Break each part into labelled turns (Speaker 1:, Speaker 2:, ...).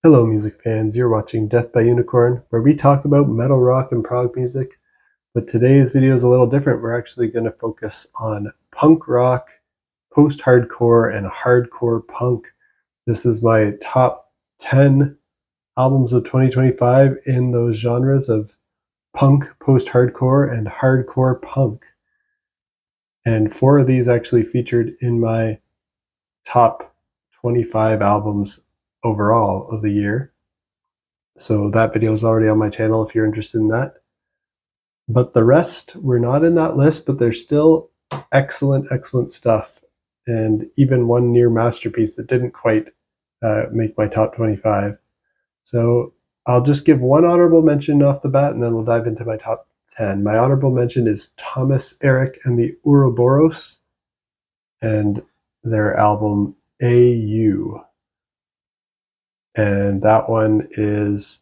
Speaker 1: Hello music fans, you're watching Death by Unicorn, where we talk about metal, rock, and prog music. But today's video is a little different. We're actually going to focus on punk rock, post-hardcore, and hardcore punk. This is my top 10 albums of 2025 in those genres of punk, post-hardcore, and hardcore punk. And 4 of these actually featured in my top 25 albums overall of the year. So that video is already on my channel if you're interested in that. But the rest were not in that list, but they're still excellent stuff. And even one near masterpiece that didn't quite make my top 25. So I'll just give one honorable mention off the bat and then we'll dive into my top 10. My honorable mention is Thomas Erik and the Ouroboros and their album AU. And that one is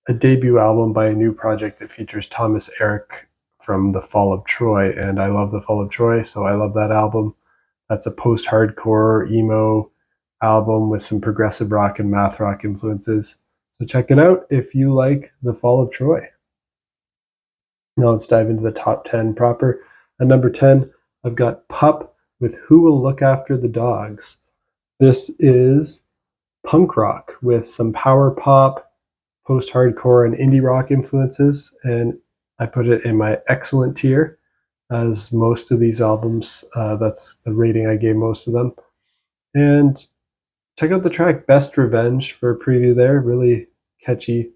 Speaker 1: a debut album by a new project that features Thomas Erik from The Fall of Troy, and I love The Fall of Troy, so I love that album. That's a post-hardcore emo album with some progressive rock and math rock influences. So check it out if you like The Fall of Troy. Now let's dive into the top 10 proper. At number 10, I've got Pup with Who Will Look After the Dogs. This is punk rock with some power pop, post-hardcore, and indie rock influences, and I put it in my excellent tier, as most of these albums, that's the rating I gave most of them. And check out the track Best Revenge for a preview there, really catchy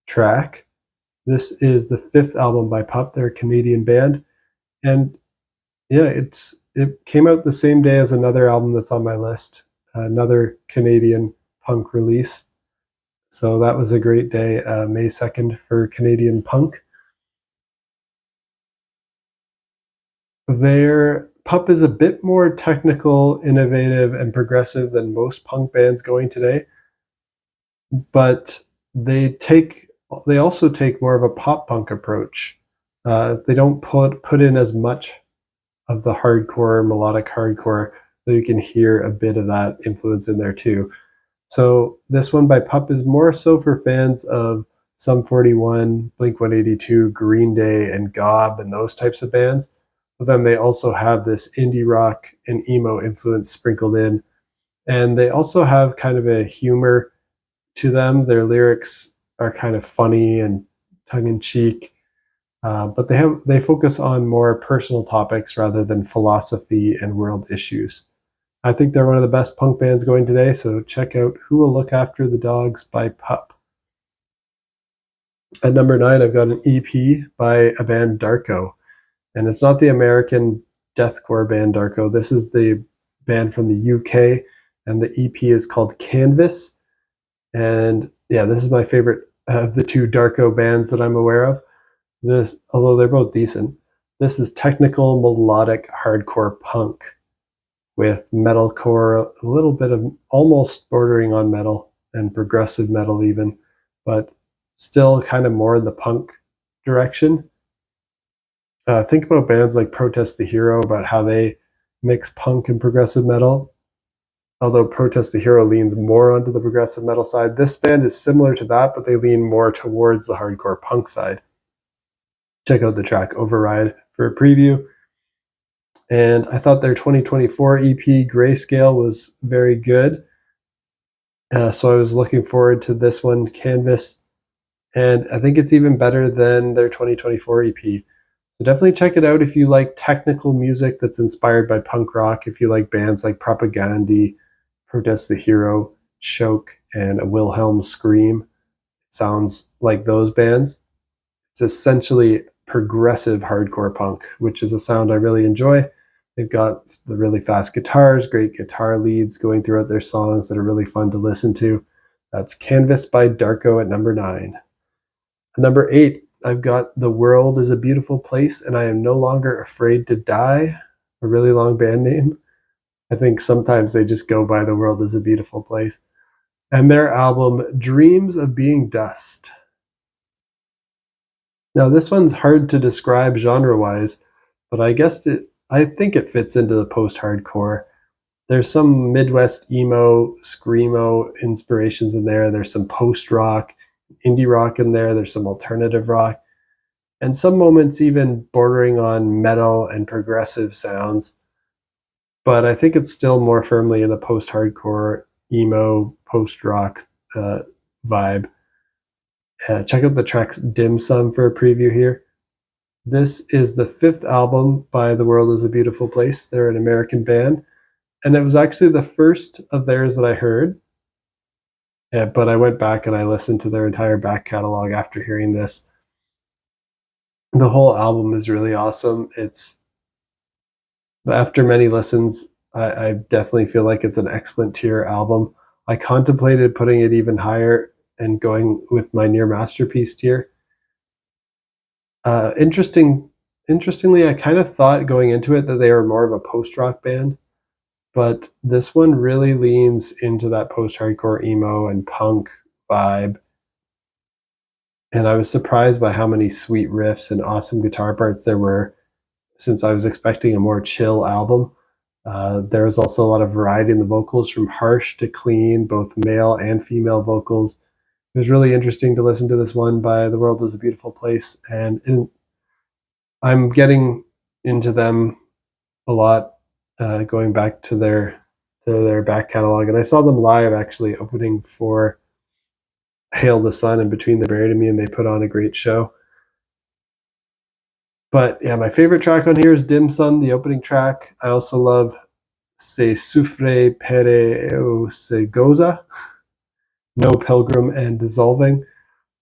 Speaker 1: track. This is the 5th album by Pup, they're a Canadian band, and yeah, it came out the same day as another album that's on my list, another Canadian punk release. So that was a great day, May 2nd for Canadian punk. Their Pup is a bit more technical, innovative, and progressive than most punk bands going today, but they also take more of a pop punk approach. They don't put in as much of the hardcore, melodic hardcore, though you can hear a bit of that influence in there too. So this one by Pup is more so for fans of Sum 41, Blink-182, Green Day, and Gob, and those types of bands. But then they also have this indie rock and emo influence sprinkled in. And they also have kind of a humor to them. Their lyrics are kind of funny and tongue-in-cheek. But they focus on more personal topics rather than philosophy and world issues. I think they're one of the best punk bands going today, so check out Who Will Look After the Dogs by Pup. At number 9, I've got an EP by a band, Darko. And it's not the American deathcore band Darko. This is the band from the UK, and the EP is called Canvas. And yeah, this is my favorite of the 2 Darko bands that I'm aware of. This, although they're both decent, this is technical, melodic, hardcore punk with metalcore, a little bit of almost bordering on metal and progressive metal even, but still kind of more in the punk direction. Think about bands like Protest the Hero, about how they mix punk and progressive metal. Although Protest the Hero leans more onto the progressive metal side, this band is similar to that, but they lean more towards the hardcore punk side. Check out the track Override for a preview. And I thought their 2024 EP Grayscale was very good. So I was looking forward to this one, Canvas. And I think it's even better than their 2024 EP. So definitely check it out if you like technical music that's inspired by punk rock, if you like bands like Propagandhi, Protest the Hero, Choke, and a Wilhelm Scream. It sounds like those bands. It's essentially progressive hardcore punk, which is a sound I really enjoy. They've got the really fast guitars, great guitar leads going throughout their songs that are really fun to listen to. That's Canvas by Darko at number 9. At number 8, I've got The World is a Beautiful Place and I Am No Longer Afraid to Die, a really long band name. I think sometimes they just go by The World is a Beautiful Place. And their album, Dreams of Being Dust. Now this one's hard to describe genre-wise, but I think it fits into the post-hardcore. There's some Midwest emo, screamo inspirations in there. There's some post-rock, indie rock in there. There's some alternative rock, and some moments even bordering on metal and progressive sounds. But I think it's still more firmly in the post-hardcore, emo, post-rock uh, vibe. Check out the tracks Dim Sum for a preview here. This is the fifth album by The World is a Beautiful Place. They're an American band, and it was actually the first of theirs that I heard. But I went back and I listened to their entire back catalog after hearing this. The whole album is really awesome. It's after many listens, I definitely feel like it's an excellent tier album. I contemplated putting it even higher and going with my near masterpiece tier. Uh, interesting, Interestingly, I kind of thought going into it that they were more of a post rock band, but this one really leans into that post hardcore emo and punk vibe. And I was surprised by how many sweet riffs and awesome guitar parts there were, since I was expecting a more chill album. There was also a lot of variety in the vocals, from harsh to clean, both male and female vocals. It was really interesting to listen to this one by The World is a Beautiful Place, and I'm getting into them a lot, going back to their back catalog. And I saw them live actually opening for Hail the Sun and Between the Buried and Me, and they put on a great show. But yeah, my favorite track on here is Dim Sum, the opening track. I also love Se Soufre Pere o Se Goza, No Pilgrim, and Dissolving.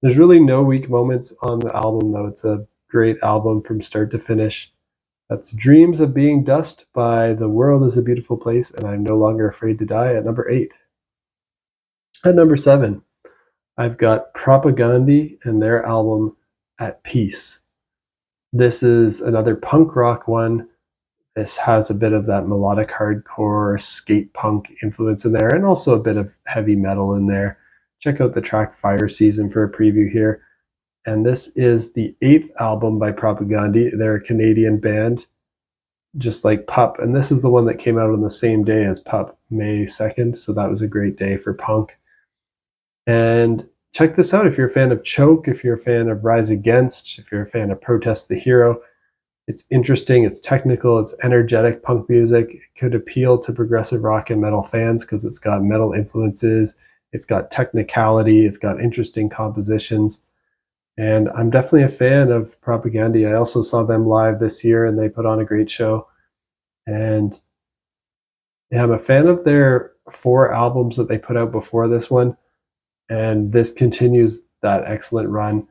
Speaker 1: There's really no weak moments on the album, though. It's a great album from start to finish. That's Dreams of Being Dust by The World is a Beautiful Place, and I'm No Longer Afraid to Die at number 8. At number 7, I've got Propagandhi and their album At Peace. This is another punk rock one. This has a bit of that melodic hardcore skate punk influence in there, and also a bit of heavy metal in there. Check out the track Fire Season for a preview here. And this is the 8th album by Propagandhi. They're a Canadian band, just like Pup. And this is the one that came out on the same day as Pup, May 2nd. So that was a great day for punk. And check this out if you're a fan of Choke, if you're a fan of Rise Against, if you're a fan of Protest the Hero. It's interesting, it's technical, it's energetic punk music. It could appeal to progressive rock and metal fans because it's got metal influences, it's got technicality, it's got interesting compositions. And I'm definitely a fan of Propagandhi. I also saw them live this year and they put on a great show. And yeah, I'm a fan of their 4 albums that they put out before this one. And this continues that excellent run.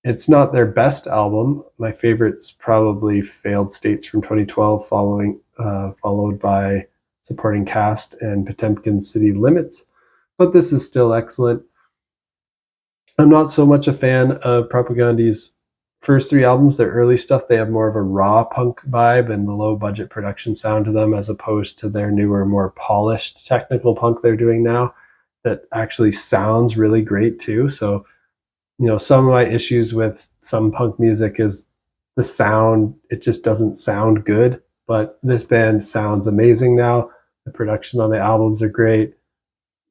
Speaker 1: It's not their best album. My favorite's probably Failed States from 2012, followed by Supporting Cast and Potemkin City Limits. But this is still excellent. I'm not so much a fan of Propagandhi's first 3 albums. Their early stuff, they have more of a raw punk vibe and the low budget production sound to them, as opposed to their newer, more polished technical punk they're doing now that actually sounds really great too. So, some of my issues with some punk music is the sound. It just doesn't sound good, but this band sounds amazing now. The production on the albums are great.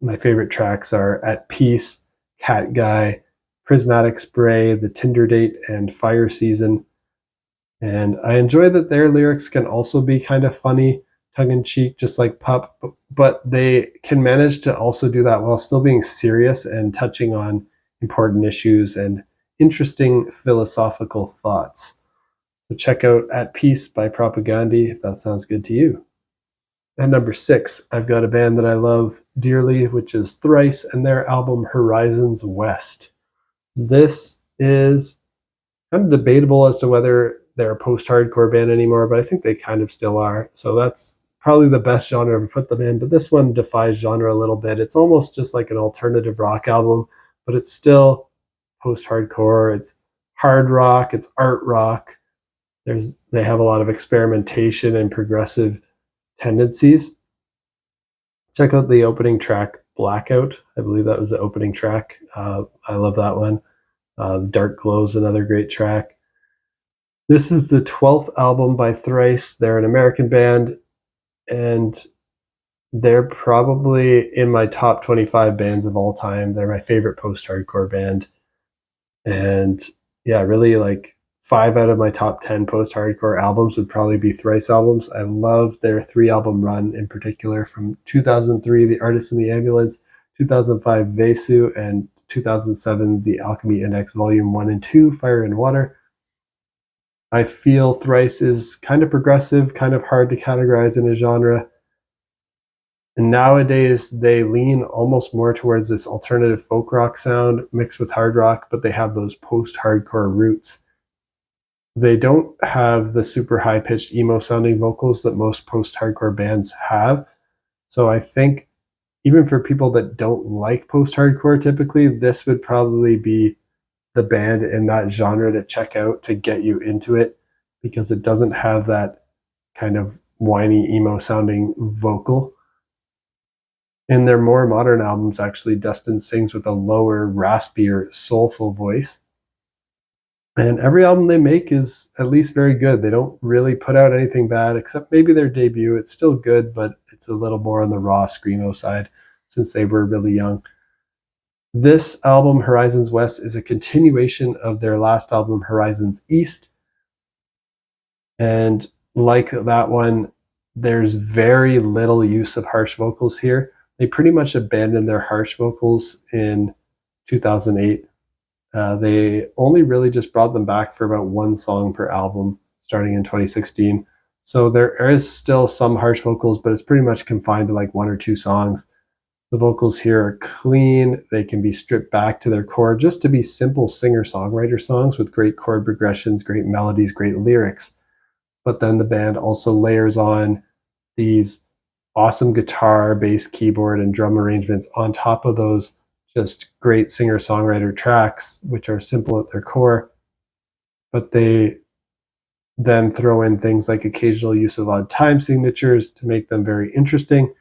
Speaker 1: My favorite tracks are At Peace, Cat Guy, Prismatic Spray, The Tinder Date, and Fire Season. And I enjoy that their lyrics can also be kind of funny, tongue-in-cheek, just like Pup, but they can manage to also do that while still being serious and touching on important issues and interesting philosophical thoughts. So check out At Peace by Propagandhi if that sounds good to you. At number 6, I've got a band that I love dearly, which is Thrice, and their album Horizons West. This is kind of debatable as to whether they're a post-hardcore band anymore, but I think they kind of still are. So that's probably the best genre to put them in, but this one defies genre a little bit. It's almost just like an alternative rock album, but it's still post-hardcore. It's hard rock, it's art rock. They have a lot of experimentation and progressive tendencies. Check out the opening track, Blackout. I believe that was the opening track. I love that one. Dark Glow's another great track. This is the 12th album by Thrice. They're an American band, and They're probably in my top 25 bands of all time. They're my favorite post-hardcore band. And yeah, really like 5 out of my top 10 post-hardcore albums would probably be Thrice albums. I love their 3 album run in particular from 2003, The Artist in the Ambulance, 2005, Vesu, and 2007, The Alchemy Index Volume 1 and 2, Fire and Water. I feel Thrice is kind of progressive, kind of hard to categorize in a genre. And nowadays, they lean almost more towards this alternative folk rock sound mixed with hard rock, but they have those post-hardcore roots. They don't have the super high-pitched emo sounding vocals that most post-hardcore bands have. So I think even for people that don't like post-hardcore typically, this would probably be the band in that genre to check out to get you into it, because it doesn't have that kind of whiny emo sounding vocal. In their more modern albums, actually, Dustin sings with a lower, raspier, soulful voice. And every album they make is at least very good. They don't really put out anything bad, except maybe their debut. It's still good, but it's a little more on the raw screamo side since they were really young. This album, Horizons West, is a continuation of their last album, Horizons East. And like that one, there's very little use of harsh vocals here. They pretty much abandoned their harsh vocals in 2008. They only really just brought them back for about 1 song per album starting in 2016. So there is still some harsh vocals, but it's pretty much confined to like 1 or 2 songs. The vocals here are clean. They can be stripped back to their core just to be simple singer-songwriter songs with great chord progressions, great melodies, great lyrics. But then the band also layers on these awesome guitar, bass, keyboard, and drum arrangements on top of those just great singer-songwriter tracks, which are simple at their core. But they then throw in things like occasional use of odd time signatures to make them very interesting.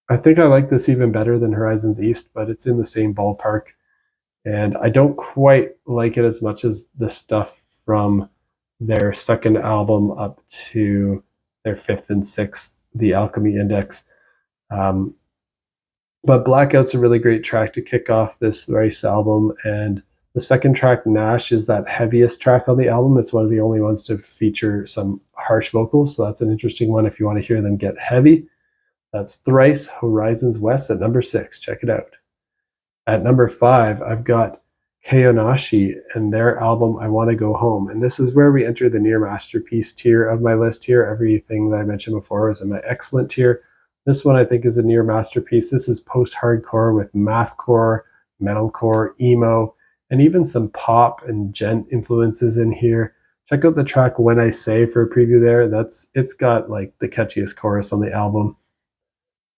Speaker 1: I think I like this even better than Horizons East, but it's in the same ballpark. And I don't quite like it as much as the stuff from their second album up to their fifth and sixth, The Alchemy Index. But Blackout's a really great track to kick off this Rice album. And the second track, Nash, is that heaviest track on the album. It's one of the only ones to feature some harsh vocals. So that's an interesting one if you want to hear them get heavy. That's Thrice, Horizons West at number 6. Check it out. At number 5, I've got Keonashi and their album I Want to Go Home. And this is where we enter the near masterpiece tier of my list here. Everything that I mentioned before was in my excellent tier. This one I think is a near masterpiece. This is post-hardcore with mathcore, metalcore, emo, and even some pop and gent influences in here. Check out the track When I Say for a preview there. It's got like the catchiest chorus on the album.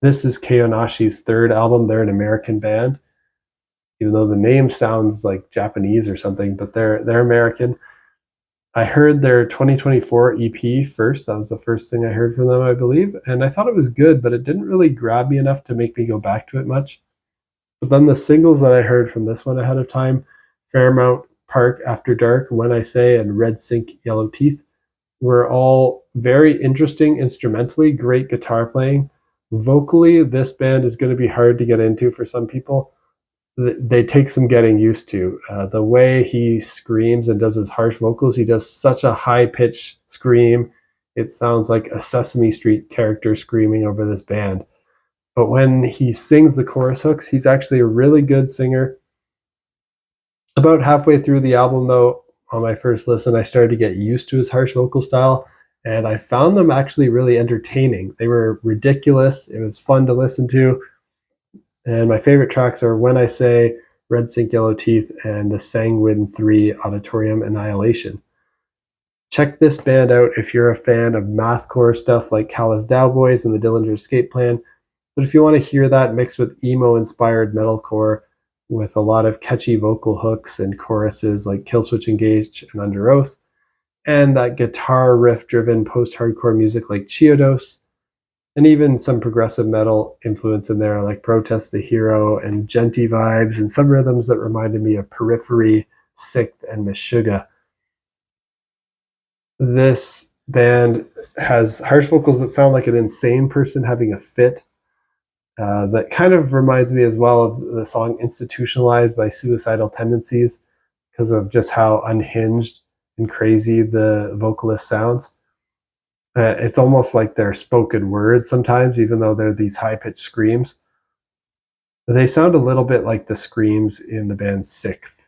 Speaker 1: This is Keonashi's third album. They're an American band, even though the name sounds like Japanese or something, but they're American. I heard their 2024 EP first. That was the first thing I heard from them, I believe. And I thought it was good, but it didn't really grab me enough to make me go back to it much. But then the singles that I heard from this one ahead of time, Fairmount Park After Dark, When I Say, and Red Sink Yellow Teeth, were all very interesting instrumentally, great guitar playing. Vocally, this band is going to be hard to get into for some people. They take some getting used to. The way he screams and does his harsh vocals, he does such a high-pitched scream. It sounds like a Sesame Street character screaming over this band. But when he sings the chorus hooks, he's actually a really good singer. About halfway through the album, though, on my first listen, I started to get used to his harsh vocal style, and I found them actually really entertaining. They were ridiculous. It was fun to listen to. And my favorite tracks are When I Say, Red Sink Yellow Teeth, and the Sanguine 3 Auditorium Annihilation. Check this band out if you're a fan of mathcore stuff like Callous Dowboys and the Dillinger Escape Plan. But if you want to hear that mixed with emo-inspired metalcore with a lot of catchy vocal hooks and choruses like Killswitch Engage and Under Oath, and that guitar riff-driven post-hardcore music like Chiodos, and even some progressive metal influence in there like Protest the Hero and Genty vibes and some rhythms that reminded me of Periphery, Sixth, and Meshuggah. This band has harsh vocals that sound like an insane person having a fit. That kind of reminds me as well of the song Institutionalized by Suicidal Tendencies because of just how unhinged and crazy the vocalist sounds. It's almost like they're spoken word sometimes, even though they're these high pitched screams. They sound a little bit like the screams in the band Sixth.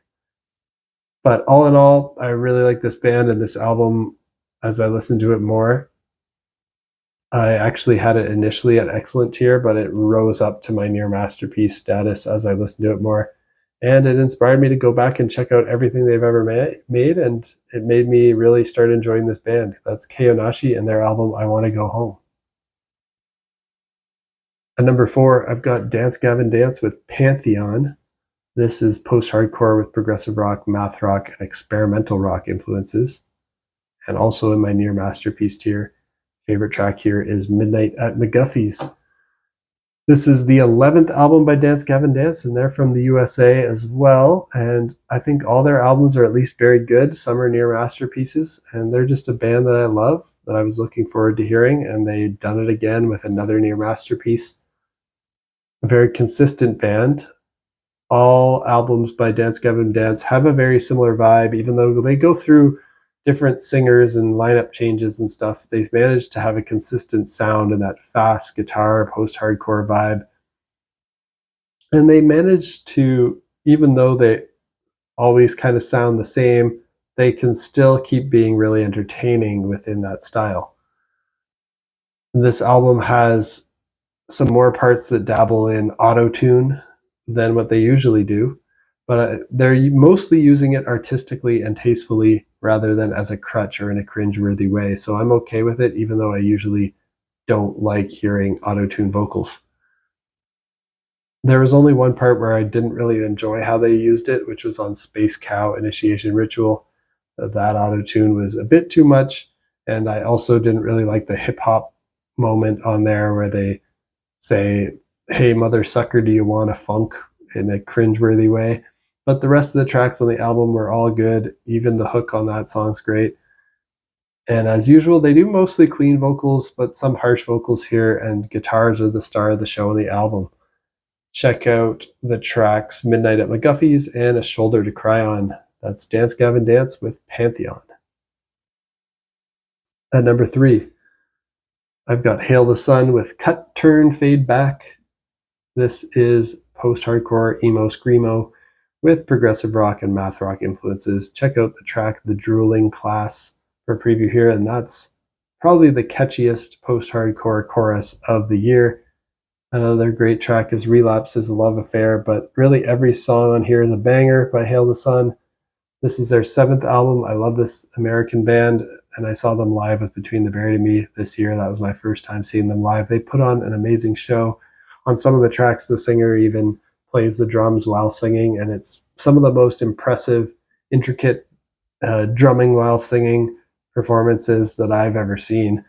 Speaker 1: But all in all, I really like this band and this album as I listen to it more. I actually had it initially at excellent tier, but it rose up to my near masterpiece status as I listened to it more. And it inspired me to go back and check out everything they've ever made, and it made me really start enjoying this band. That's Keonashi and their album I Want to Go Home. At number 4, I've got Dance Gavin Dance with Pantheon. This is post-hardcore with progressive rock, math rock, and experimental rock influences. And also in my near masterpiece tier, favorite track here is Midnight at McGuffey's. This is the 11th album by Dance Gavin Dance, and they're from the USA as well. And I think all their albums are at least very good. Some are near masterpieces, and they're just a band that I love, that I was looking forward to hearing, and they've done it again with another near masterpiece. A very consistent band. All albums by Dance Gavin Dance have a very similar vibe, even though they go through different singers and lineup changes and stuff. They've managed to have a consistent sound and that fast guitar post-hardcore vibe. And they managed to, even though they always kind of sound the same, they can still keep being really entertaining within that style. And this album has some more parts that dabble in auto-tune than what they usually do, but they're mostly using it artistically and tastefully rather than as a crutch or in a cringeworthy way. So I'm okay with it, even though I usually don't like hearing auto-tune vocals. There was only one part where I didn't really enjoy how they used it, which was on Space Cow Initiation Ritual. That auto-tune was a bit too much, and I also didn't really like the hip-hop moment on there where they say, "Hey, mother sucker, do you want a funk?" in a cringeworthy way. But the rest of the tracks on the album were all good. Even the hook on that song's great. And as usual, they do mostly clean vocals, but some harsh vocals here, and guitars are the star of the show on the album. Check out the tracks Midnight at McGuffey's and A Shoulder to Cry On. That's Dance Gavin Dance with Pantheon. At number 3, I've got Hail the Sun with Cut, Turn, Fade Back. This is post-hardcore emo screamo with progressive rock and math rock influences. Check out the track The Drooling Class for a preview here, and that's probably the catchiest post-hardcore chorus of the year. Another great track is Relapse is a Love Affair, but really every song on here is a banger by Hail the Sun. This is their 7th album. I love this American band, and I saw them live with Between the Buried and Me this year. That was my first time seeing them live. They put on an amazing show. On some of the tracks, the singer even plays the drums while singing, and it's some of the most impressive, intricate drumming while singing performances that I've ever seen.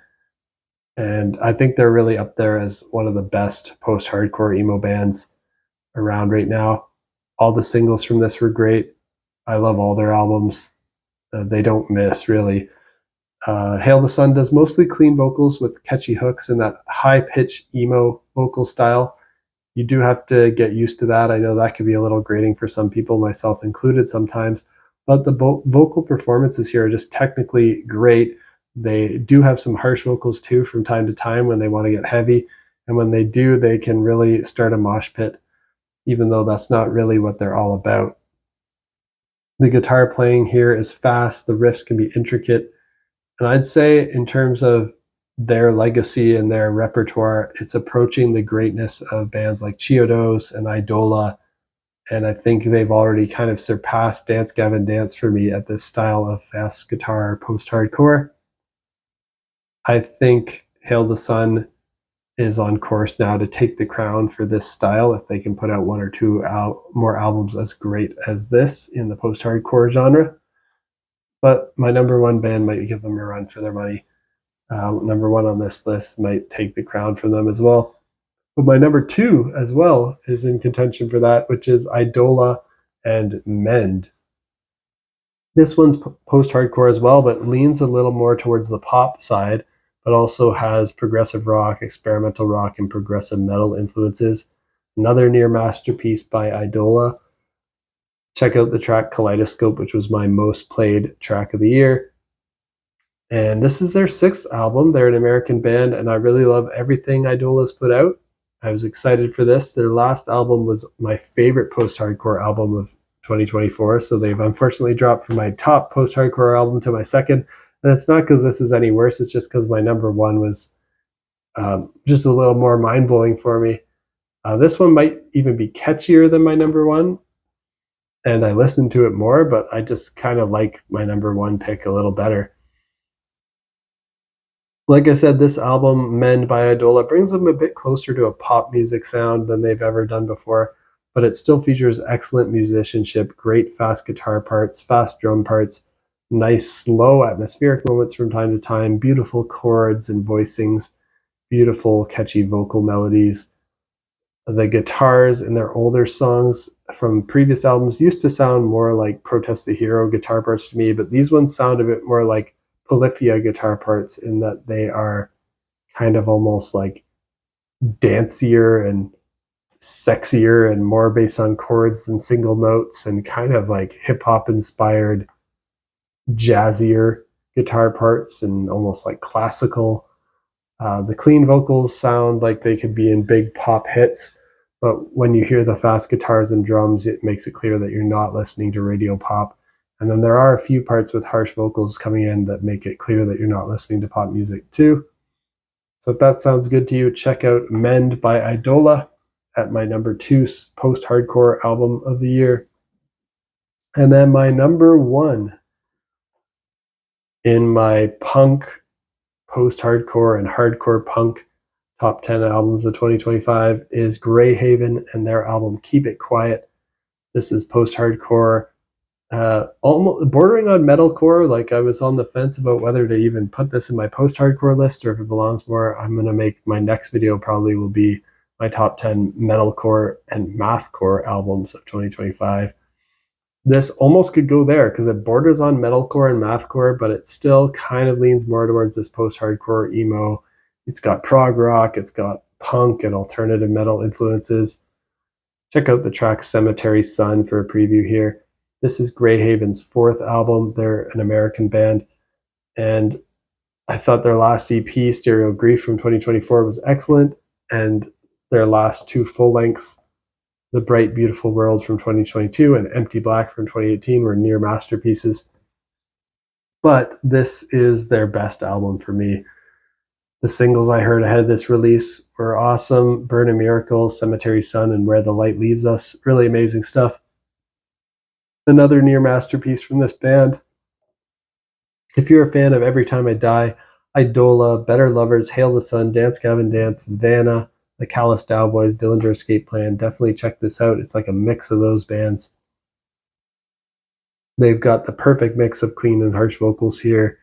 Speaker 1: And I think they're really up there as one of the best post-hardcore emo bands around right now. All the singles from this were great. I love all their albums. They don't miss, really. Hail the Sun does mostly clean vocals with catchy hooks and that high-pitched emo vocal style. You do have to get used to that. I know that could be a little grating for some people, myself included sometimes, but the vocal performances here are just technically great. They do have some harsh vocals too from time to time when they want to get heavy, and when they do, they can really start a mosh pit, even though that's not really what they're all about. The guitar playing here is fast, the riffs can be intricate, and I'd say in terms of their legacy and their repertoire, it's approaching the greatness of bands like Chiodos and Idola, and I think they've already kind of surpassed Dance Gavin Dance for me at this style of fast guitar post-hardcore. I think Hail the Sun is on course now to take the crown for this style if they can put out one or two more albums as great as this in the post-hardcore genre. But my number one band might give them a run for their money. Number one on this list might take the crown from them as well. But my number 2 as well is in contention for that, which is Idola and Mend. This one's post-hardcore as well, but leans a little more towards the pop side, but also has progressive rock, experimental rock, and progressive metal influences. Another near masterpiece by Idola. Check out the track Kaleidoscope, which was my most played track of the year. And this is their 6th album. They're an American band, and I really love everything Idola's put out. I was excited for this. Their last album was my favorite post-hardcore album of 2024, so they've unfortunately dropped from my top post-hardcore album to my second. And it's not because this is any worse, it's just because my number one was just a little more mind-blowing for me. This one might even be catchier than my number one, and I listened to it more, but I just kind of like my number one pick a little better. Like I said, this album, Mend by Idola, brings them a bit closer to a pop music sound than they've ever done before, but it still features excellent musicianship, great fast guitar parts, fast drum parts, nice slow atmospheric moments from time to time, beautiful chords and voicings, beautiful catchy vocal melodies. The guitars in their older songs from previous albums used to sound more like Protest the Hero guitar parts to me, but these ones sound a bit more like Polyphia guitar parts in that they are kind of almost like dancier and sexier and more based on chords than single notes, and kind of like hip-hop inspired jazzier guitar parts and almost like classical. The clean vocals sound like they could be in big pop hits, but when you hear the fast guitars and drums, it makes it clear that you're not listening to radio pop. And then there are a few parts with harsh vocals coming in that make it clear that you're not listening to pop music too. So if that sounds good to you, check out Mend by Idola at my number 2 post-hardcore album of the year. And then my number 1 in my punk, post-hardcore, and hardcore punk top 10 albums of 2025 is Greyhaven and their album Keep It Quiet. This is post-hardcore, almost bordering on metalcore. Like, I was on the fence about whether to even put this in my post-hardcore list or if it belongs more. I'm going to make my next video probably will be my top 10 metalcore and mathcore albums of 2025. This almost could go there because it borders on metalcore and mathcore, but it still kind of leans more towards this post-hardcore emo. It's got prog rock, it's got punk and alternative metal influences. Check out the track Cemetery Sun for a preview here. This is Greyhaven's 4th album. They're an American band, and I thought their last EP, Stereo Grief from 2024, was excellent, and their last 2 full lengths, The Bright Beautiful World from 2022 and Empty Black from 2018, were near masterpieces. But this is their best album for me. The singles I heard ahead of this release were awesome. Burn a Miracle, Cemetery Sun, and Where the Light Leaves Us. Really amazing stuff. Another near masterpiece from this band. If you're a fan of Every Time I Die, Idola, Better Lovers, Hail the Sun, Dance Gavin Dance, Vanna, The Callous Cowboys, Dillinger Escape Plan, definitely check this out. It's like a mix of those bands. They've got the perfect mix of clean and harsh vocals here.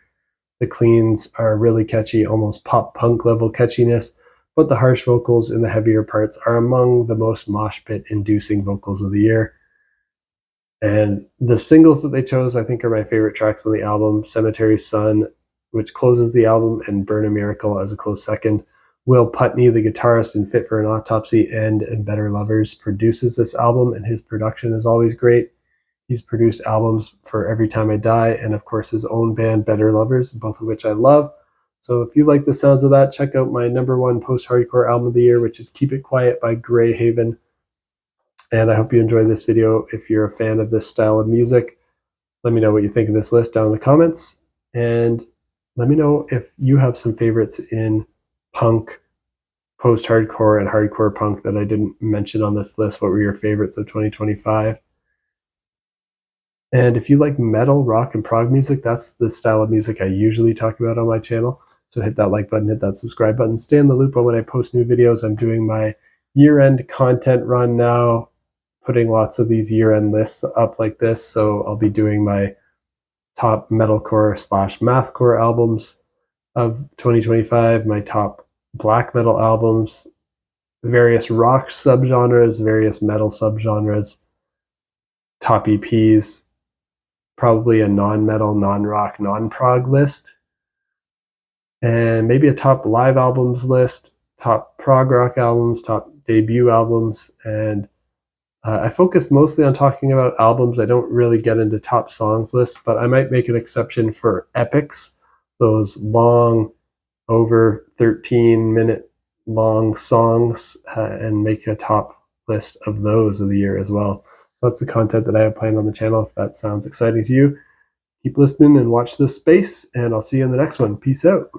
Speaker 1: The cleans are really catchy, almost pop punk level catchiness, but the harsh vocals in the heavier parts are among the most mosh pit inducing vocals of the year. And the singles that they chose, I think, are my favorite tracks on the album. Cemetery Sun, which closes the album, and Burn a Miracle as a close second. Will Putney, the guitarist in Fit for an Autopsy and Better Lovers, produces this album, and his production is always great. He's produced albums for Every Time I Die and, of course, his own band, Better Lovers, both of which I love. So if you like the sounds of that, check out my number 1 post-hardcore album of the year, which is Keep It Quiet by Greyhaven. And I hope you enjoyed this video. If you're a fan of this style of music, let me know what you think of this list down in the comments. And let me know if you have some favorites in punk, post-hardcore, and hardcore punk that I didn't mention on this list. What were your favorites of 2025? And if you like metal, rock, and prog music, that's the style of music I usually talk about on my channel. So hit that like button, hit that subscribe button, stay in the loop on when I post new videos. I'm doing my year-end content run now, putting lots of these year-end lists up like this. So I'll be doing my top metalcore / mathcore albums of 2025, my top black metal albums, various rock subgenres, various metal subgenres, top EPs, probably a non-metal, non-rock, non-prog list, and maybe a top live albums list, top prog rock albums, top debut albums, and I focus mostly on talking about albums. I don't really get into top songs lists, but I might make an exception for epics, those long, over 13-minute long songs, and make a top list of those of the year as well. So that's the content that I have planned on the channel. If that sounds exciting to you, keep listening and watch this space, and I'll see you in the next one. Peace out.